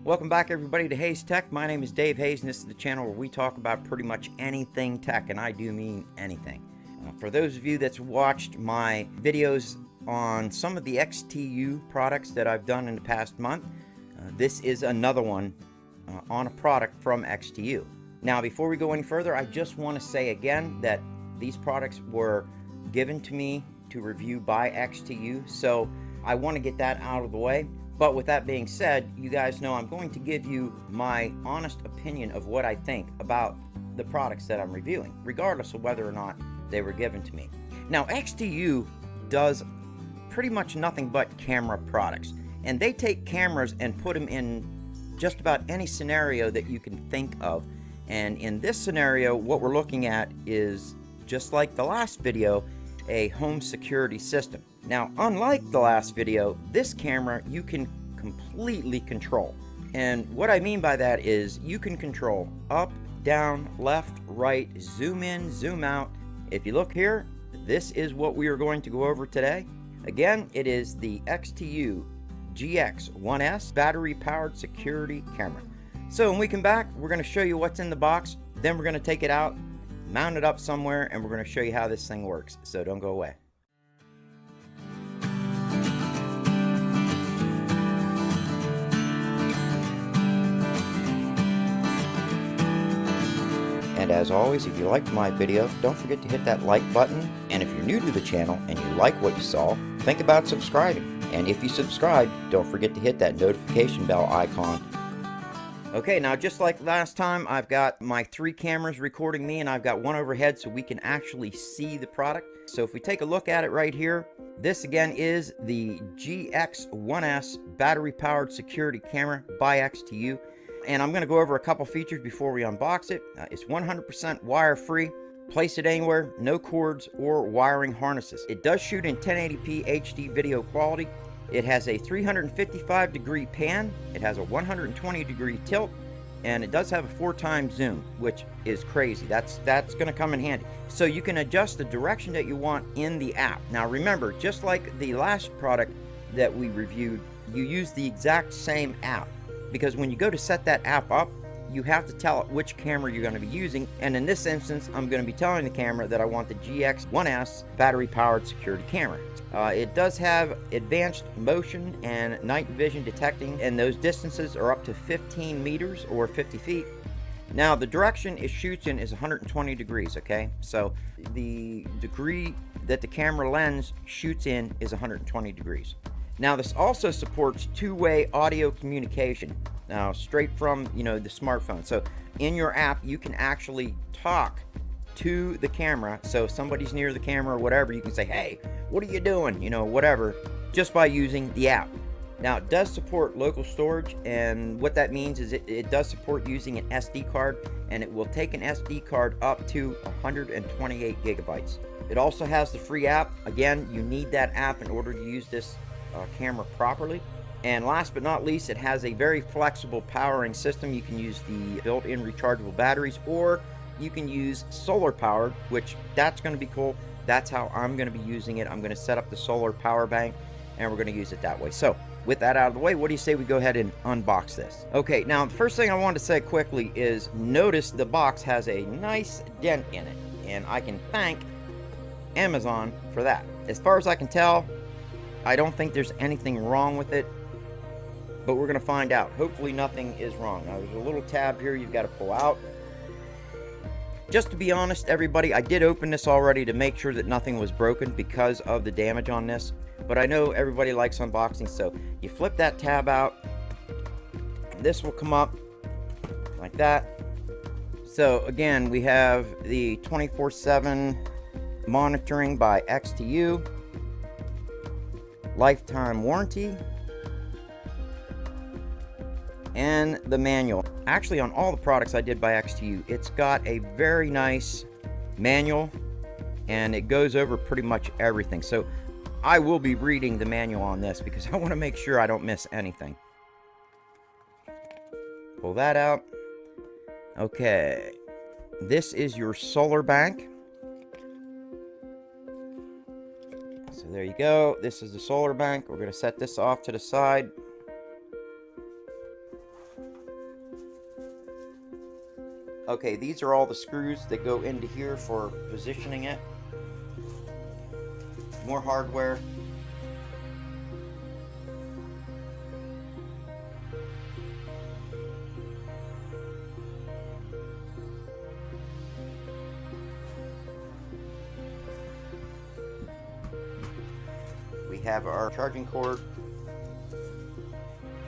Welcome back everybody to Hayes Tech. My name is Dave Hayes and this is the channel where we talk about pretty much anything tech, and I do mean anything. For those of you that's watched my videos on some of the XTU products that I've done in the past month, this is another one on a product from XTU. Now before we go any further, I just want to say again that these products were given to me to review by XTU, so I want to get that out of the way. But with that being said, you guys know I'm going to give you my honest opinion of what I think about the products that I'm reviewing, regardless of whether or not they were given to me. Now, XTU does pretty much nothing but camera products, and they take cameras and put them in just about any scenario that you can think of. And in this scenario, what we're looking at is, just like the last video, a home security system. Now, unlike the last video, this camera you can completely control. And what I mean by that is you can control up, down, left, right, zoom in, zoom out. If you look here, this is what we are going to go over today. Again, it is the XTU GX1S battery powered security camera. So when we come back, we're going to show you what's in the box, then we're going to take it out, mount it up somewhere, and we're going to show you how this thing works. So don't go away. And as always, if you liked my video, don't forget to hit that like button. And if you're new to the channel and you like what you saw, think about subscribing. And if you subscribe, don't forget to hit that notification bell icon. Okay, now just like last time, I've got my 3 cameras recording me, and I've got one overhead so we can actually see the product. So if we take a look at it right here, this again is the GX1S battery powered security camera by XTU. And I'm going to go over a couple features before we unbox it. It's 100% wire free. Place it anywhere, no cords or wiring harnesses. It does shoot in 1080p HD video quality. It has a 355 degree pan, it has a 120 degree tilt, and it does have a 4x zoom, which is crazy. That's going to come in handy. So you can adjust the direction that you want in the app. Now remember, just like the last product that we reviewed, you use the exact same app, because when you go to set that app up, you have to tell it which camera you're going to be using. And in this instance, I'm going to be telling the camera that I want the GX1S battery powered security camera. It does have advanced motion and night vision detecting, and those distances are up to 15 meters or 50 feet. Now the direction it shoots in is 120 degrees, okay? So the degree that the camera lens shoots in is 120 degrees. Now this also supports two-way audio communication, now straight from the smartphone. So in your app you can actually talk to the camera. So if somebody's near the camera or whatever, you can say, hey, what are you doing, whatever, just by using the app. Now it does support local storage, and what that means is it does support using an SD card, and it will take an SD card up to 128 gigabytes. It also has the free app. Again, you need that app in order to use this camera properly. And last but not least, it has a very flexible powering system. You can use the built-in rechargeable batteries, or you can use solar powered, which that's going to be cool. That's how I'm going to be using it. I'm going to set up the solar power bank, and we're going to use it that way. So with that out of the way, what do you say we go ahead and unbox this? Okay, now the first thing I wanted to say quickly is notice the box has a nice dent in it, and I can thank Amazon for that. As far as I can tell, I don't think there's anything wrong with it, but we're going to find out. Hopefully nothing is wrong. Now there's a little tab here you've got to pull out. Just to be honest, everybody, I did open this already to make sure that nothing was broken because of the damage on this, but I know everybody likes unboxing, so you flip that tab out, this will come up like that. So again, we have the 24/7 monitoring by XTU, lifetime warranty, and the manual. Actually, on all the products I did by XTU, it's got a very nice manual, and it goes over pretty much everything. So I will be reading the manual on this because I want to make sure I don't miss anything. Pull that out. Okay, this is your solar bank. So there you go. This is the solar bank. We're going to set this off to the side. Okay, these are all the screws that go into here for positioning it. More hardware. We have our charging cord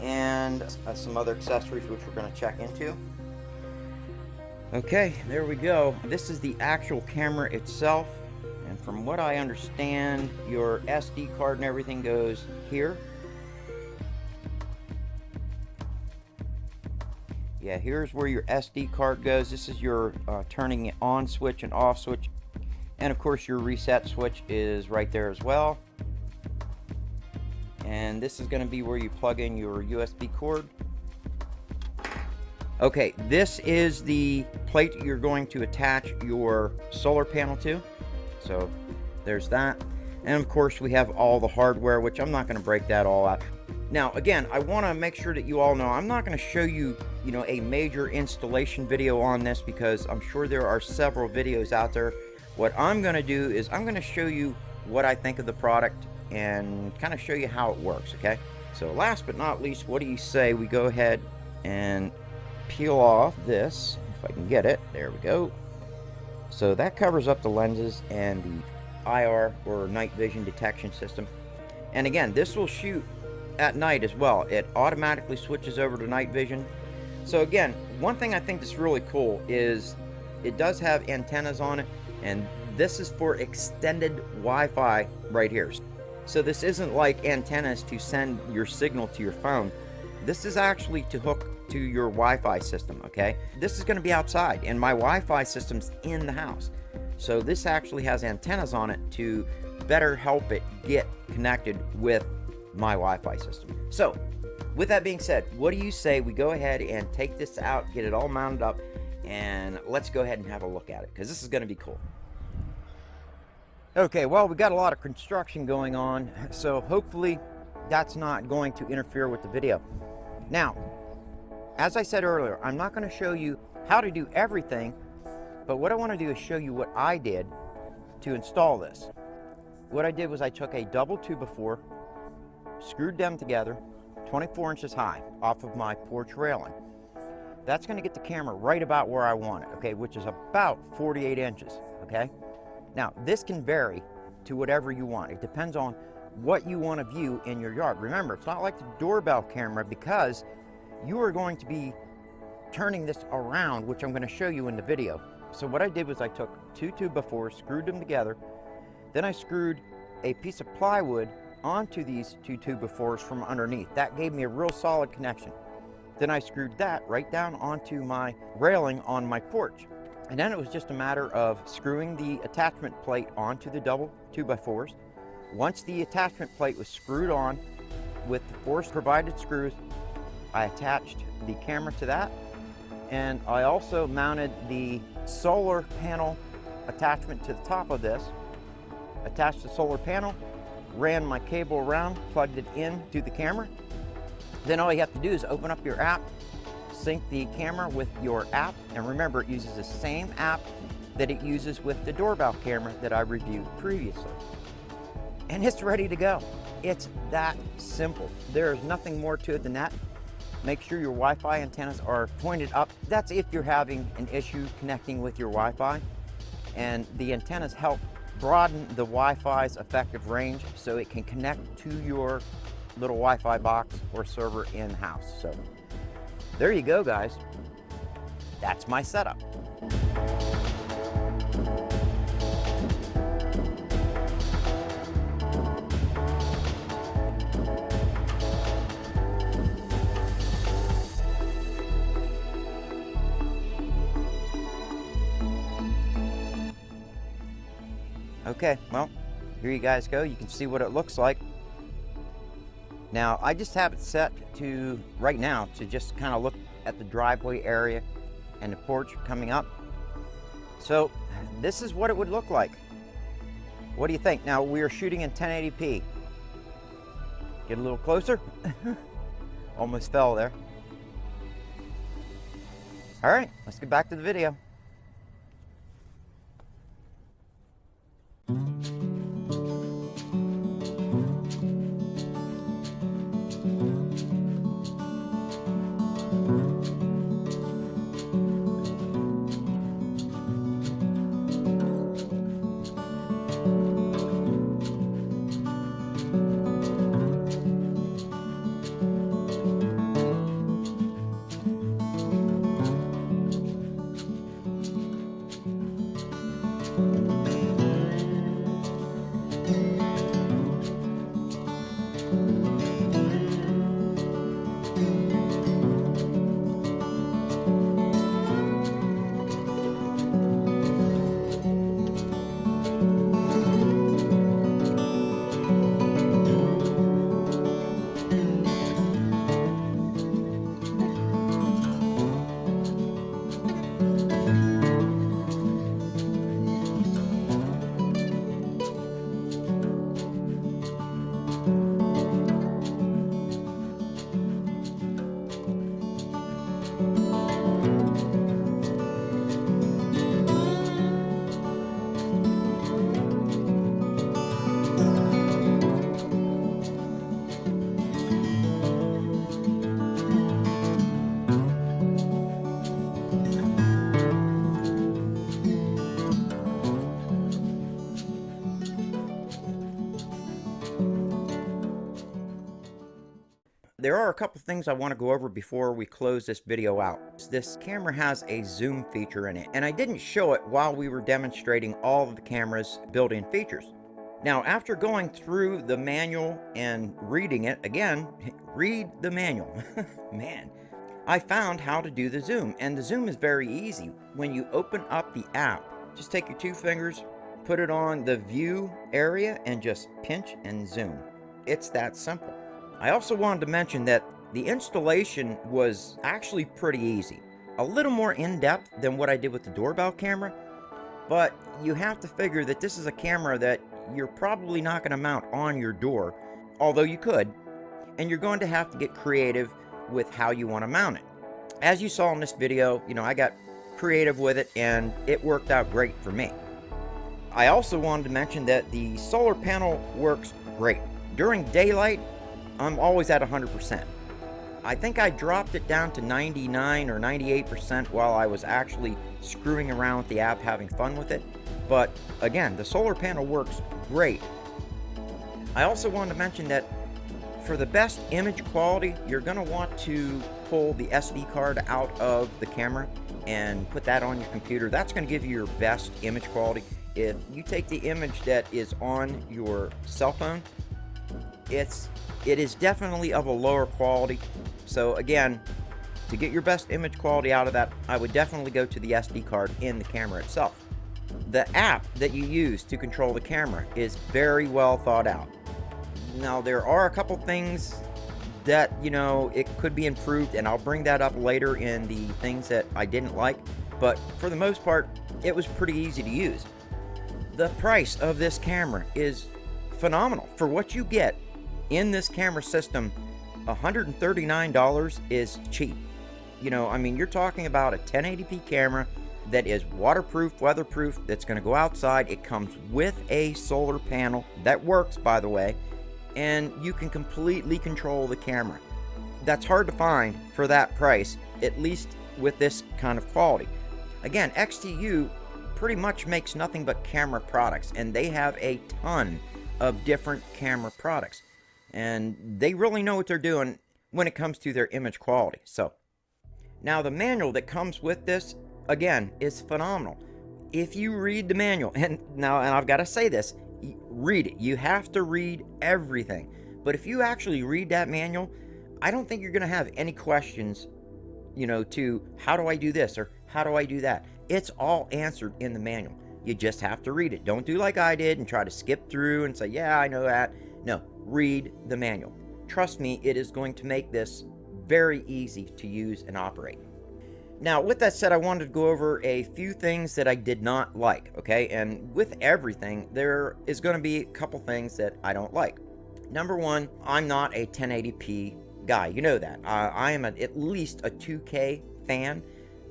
and some other accessories which we're going to check into. Okay, there we go. This is the actual camera itself, and from what I understand, your SD card and everything goes here. Yeah, here's where your SD card goes. This is your turning it on switch and off switch, and of course your reset switch is right there as well. And this is going to be where you plug in your USB cord. Okay, this is the plate you're going to attach your solar panel to. So there's that. And of course we have all the hardware, which I'm not going to break that all out. Now again, I want to make sure that you all know I'm not going to show you, a major installation video on this, because I'm sure there are several videos out there. What I'm going to do is I'm going to show you what I think of the product and kind of show you how it works, okay? So last but not least, what do you say we go ahead and peel off this, if I can get it. There we go. So that covers up the lenses and the IR, or night vision detection system. And again, this will shoot at night as well. It automatically switches over to night vision. So again, one thing I think that's really cool is it does have antennas on it, and this is for extended Wi-Fi right here. So this isn't like antennas to send your signal to your phone. This is actually to hook to your Wi-Fi system, okay? This is going to be outside, and my Wi-Fi system's in the house. So this actually has antennas on it to better help it get connected with my Wi-Fi system. So, with that being said, what do you say we go ahead and take this out, get it all mounted up, and let's go ahead and have a look at it, because this is going to be cool. Okay, well, we got a lot of construction going on, so hopefully that's not going to interfere with the video. Now, as I said earlier, I'm not going to show you how to do everything, but what I want to do is show you what I did to install this. What I did was I took a double 2x4, screwed them together 24 inches high off of my porch railing. That's going to get the camera right about where I want it, okay, which is about 48 inches, okay? Now, this can vary to whatever you want. It depends on what you want to view in your yard. Remember, it's not like the doorbell camera, because you are going to be turning this around, which I'm going to show you in the video. So what I did was I took two 2x4s, screwed them together, then I screwed a piece of plywood onto these two 2x4s from underneath. That gave me a real solid connection. Then I screwed that right down onto my railing on my porch. And then it was just a matter of screwing the attachment plate onto the double 2x4s. Once the attachment plate was screwed on with the force provided screws, I attached the camera to that, and I also mounted the solar panel attachment to the top of this, attached the solar panel, ran my cable around, plugged it in to the camera. Then all you have to do is open up your app, sync the camera with your app, and remember, it uses the same app that it uses with the doorbell camera that I reviewed previously. And it's ready to go. It's that simple. There's nothing more to it than that. Make sure your Wi-Fi antennas are pointed up. That's if you're having an issue connecting with your Wi-Fi. And the antennas help broaden the Wi-Fi's effective range so it can connect to your little Wi-Fi box or server in-house. So there you go, guys. That's my setup. Okay, well, here you guys go. You can see what it looks like. Now, I just have it set to, right now, to just kind of look at the driveway area and the porch coming up. So, this is what it would look like. What do you think? Now, we are shooting in 1080p. Get a little closer. Almost fell there. Alright, let's get back to the video. There are a couple things I want to go over before we close this video out. This camera has a zoom feature in it, and I didn't show it while we were demonstrating all of the camera's built-in features. Now, after going through the manual and reading it, again, read the manual, man, I found how to do the zoom, and the zoom is very easy. When you open up the app, just take your two fingers, put it on the view area, and just pinch and zoom. It's that simple. I also wanted to mention that the installation was actually pretty easy. A little more in-depth than what I did with the doorbell camera, but you have to figure that this is a camera that you're probably not going to mount on your door, although you could, and you're going to have to get creative with how you want to mount it. As you saw in this video, I got creative with it and it worked out great for me. I also wanted to mention that the solar panel works great. During daylight, I'm always at 100%. I think I dropped it down to 99 or 98% while I was actually screwing around with the app, having fun with it. But again, the solar panel works great. I also wanted to mention that for the best image quality, you're going to want to pull the SD card out of the camera and put that on your computer. That's going to give you your best image quality. If you take the image that is on your cell phone, it is definitely of a lower quality. So again, to get your best image quality out of that, I would definitely go to the SD card in the camera itself. The app that you use to control the camera is very well thought out. Now, there are a couple things that, it could be improved, and I'll bring that up later in the things that I didn't like, but for the most part, it was pretty easy to use. The price of this camera is phenomenal. For what you get in this camera system, $139 is cheap. You're talking about a 1080p camera that is waterproof, weatherproof, that's going to go outside. It comes with a solar panel that works, by the way, and you can completely control the camera. That's hard to find for that price, at least with this kind of quality. Again, XTU pretty much makes nothing but camera products, and they have a ton of different camera products, and they really know what they're doing when it comes to their image quality. So now the manual that comes with this, again, is phenomenal. If you read the manual, and I've got to say this, read it. You have to read everything. But if you actually read that manual, I don't think you're going to have any questions, to how do I do this or how do I do that. It's all answered in the manual. You just have to read it. Don't do like I did and try to skip through and say, yeah, I know that. No, read the manual. Trust me, it is going to make this very easy to use and operate. Now, with that said, I wanted to go over a few things that I did not like, okay? And with everything, there is going to be a couple things that I don't like. Number one, I'm not a 1080p guy. You know that. I am at least a 2K fan.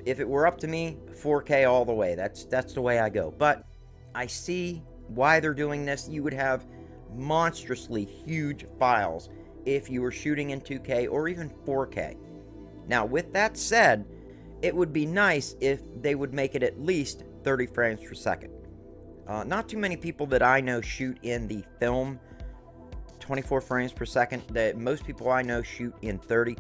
If it were up to me, 4K all the way. That's the way I go. But I see why they're doing this. You would have monstrously huge files if you were shooting in 2K or even 4K. Now, with that said, it would be nice if they would make it at least 30 frames per second. Not too many people that I know shoot in the film 24 frames per second. That most people I know shoot in 30.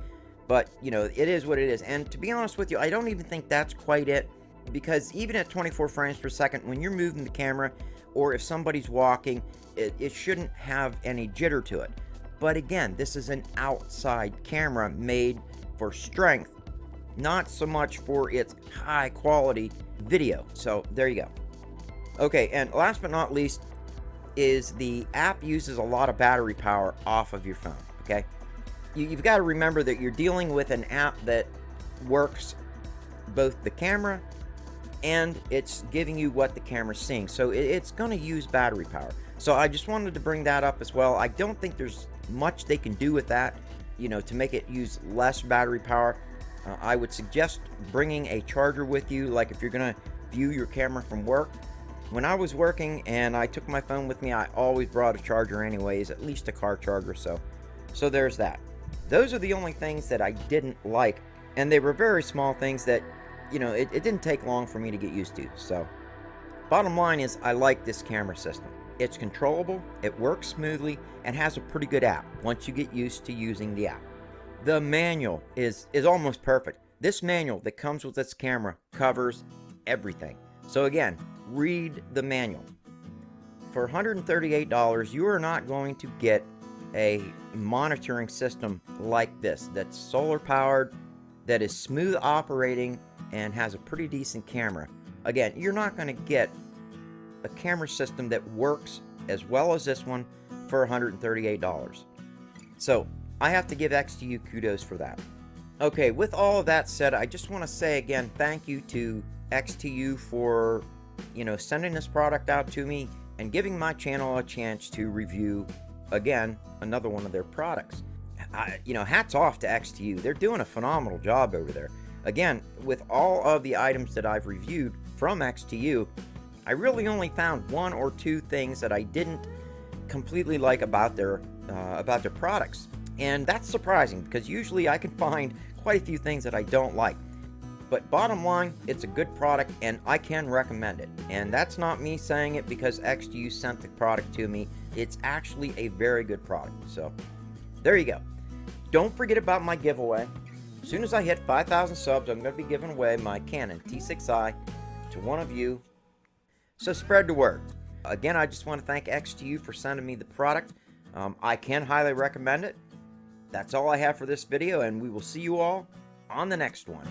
But, you know, it is what it is. And to be honest with you, I don't even think that's quite it. Because even at 24 frames per second, when you're moving the camera, or if somebody's walking, it shouldn't have any jitter to it. But again, this is an outside camera made for strength, not so much for its high quality video. So there you go. Okay, and last but not least is the app uses a lot of battery power off of your phone, okay? You've got to remember that you're dealing with an app that works both the camera and it's giving you what the camera's seeing. So it's going to use battery power. So I just wanted to bring that up as well. I don't think there's much they can do with that, you know, to make it use less battery power. I would suggest bringing a charger with you, like if you're going to view your camera from work. When I was working and I took my phone with me, I always brought a charger anyways, at least a car charger. So there's that. Those are the only things that I didn't like, and they were very small things that, you know, it didn't take long for me to get used to. So bottom line is, I like this camera system. It's controllable, it works smoothly, and has a pretty good app once you get used to using the app. The manual is almost perfect. This manual that comes with this camera covers everything. So again, read the manual. For $138, you are not going to get a monitoring system like this that's solar powered, that is smooth operating, and has a pretty decent camera. Again, you're not going to get a camera system that works as well as this one for $138. So I have to give XTU kudos for that. Okay, with all of that said, I just want to say again, thank you to XTU for, you know, sending this product out to me and giving my channel a chance to review, again, another one of their products. You know, hats off to XTU. They're doing a phenomenal job over there. Again, with all of the items that I've reviewed from XTU, I really only found one or two things that I didn't completely like about their products. And that's surprising, because usually I can find quite a few things that I don't like. But bottom line, it's a good product and I can recommend it. And that's not me saying it because XTU sent the product to me. It's actually a very good product. So there you go. Don't forget about my giveaway. As soon as I hit 5,000 subs, I'm going to be giving away my Canon T6i to one of you. So spread the word. Again, I just want to thank XTU for sending me the product. I can highly recommend it. That's all I have for this video, and we will see you all on the next one.